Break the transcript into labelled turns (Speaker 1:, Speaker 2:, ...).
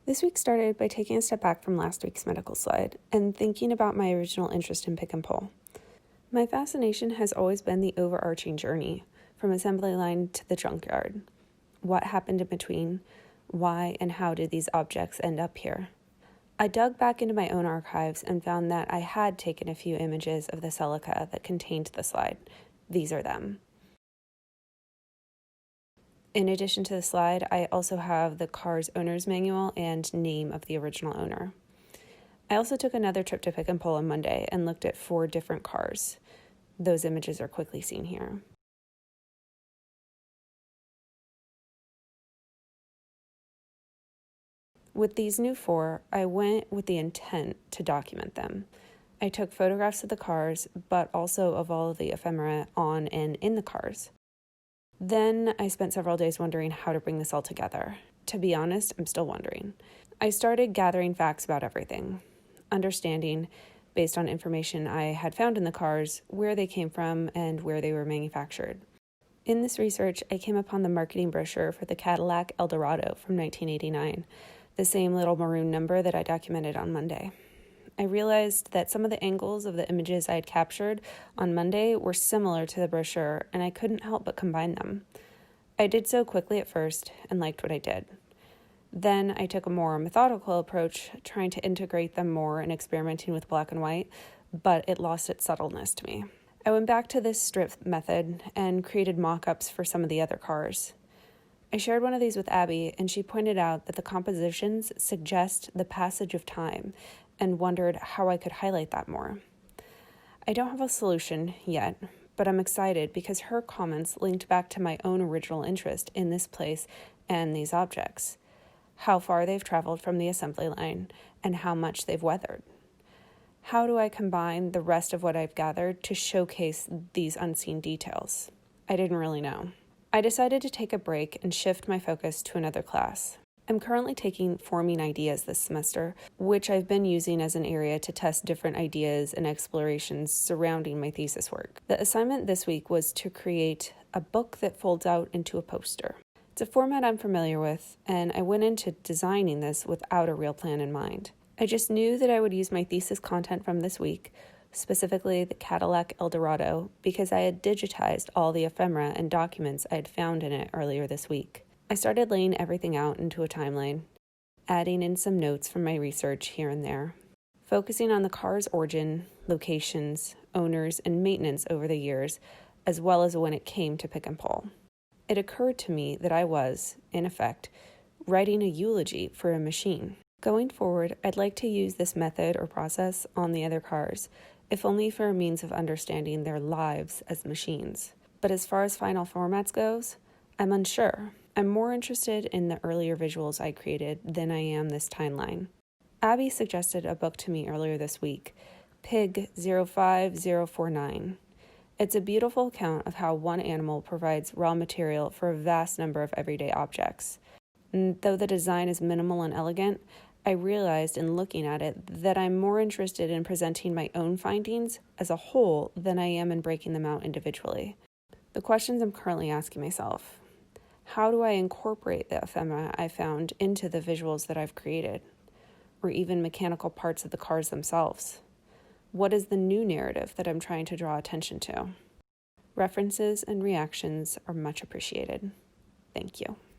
Speaker 1: This week started by taking a step back from last week's medical slide and thinking about my original interest in pick and pull. My fascination has always been the overarching journey, from assembly line to the junkyard. What happened in between? Why and how did these objects end up here? I dug back into my own archives and found that I had taken a few images of the Celica that contained the slide. These are them. In addition to the slide, I also have the car's owner's manual and name of the original owner. I also took another trip to Pick and Pull on Monday and looked at 4 different cars. Those images are quickly seen here. With these new 4, I went with the intent to document them. I took photographs of the cars, but also of all of the ephemera on and in the cars. Then I spent several days wondering how to bring this all together. To be honest, I'm still wondering. I started gathering facts about everything, understanding, based on information I had found in the cars, where they came from and where they were manufactured. In this research, I came upon the marketing brochure for the Cadillac Eldorado from 1989, the same little maroon number that I documented on Monday. I realized that some of the angles of the images I had captured on Monday were similar to the brochure, and I couldn't help but combine them. I did so quickly at first and liked what I did. Then I took a more methodical approach, trying to integrate them more and experimenting with black and white, but it lost its subtleness to me. I went back to this strip method and created mock-ups for some of the other cars. I shared one of these with Abby, and she pointed out that the compositions suggest the passage of time and wondered how I could highlight that more. I don't have a solution yet, but I'm excited because her comments linked back to my own original interest in this place and these objects, how far they've traveled from the assembly line, and how much they've weathered. How do I combine the rest of what I've gathered to showcase these unseen details? I didn't really know. I decided to take a break and shift my focus to another class. I'm currently taking Forming Ideas this semester, which I've been using as an area to test different ideas and explorations surrounding my thesis work. The assignment this week was to create a book that folds out into a poster. It's a format I'm familiar with, and I went into designing this without a real plan in mind. I just knew that I would use my thesis content from this week, specifically the Cadillac Eldorado, because I had digitized all the ephemera and documents I had found in it earlier this week. I started laying everything out into a timeline, adding in some notes from my research here and there, focusing on the car's origin, locations, owners, and maintenance over the years, as well as when it came to pick and pull. It occurred to me that I was, in effect, writing a eulogy for a machine. Going forward, I'd like to use this method or process on the other cars, if only for a means of understanding their lives as machines. But as far as final formats goes, I'm unsure. I'm more interested in the earlier visuals I created than I am this timeline. Abby suggested a book to me earlier this week, Pig 05049. It's a beautiful account of how one animal provides raw material for a vast number of everyday objects. And though the design is minimal and elegant, I realized in looking at it that I'm more interested in presenting my own findings as a whole than I am in breaking them out individually. The questions I'm currently asking myself: how do I incorporate the ephemera I found into the visuals that I've created, or even mechanical parts of the cars themselves? What is the new narrative that I'm trying to draw attention to? References and reactions are much appreciated. Thank you.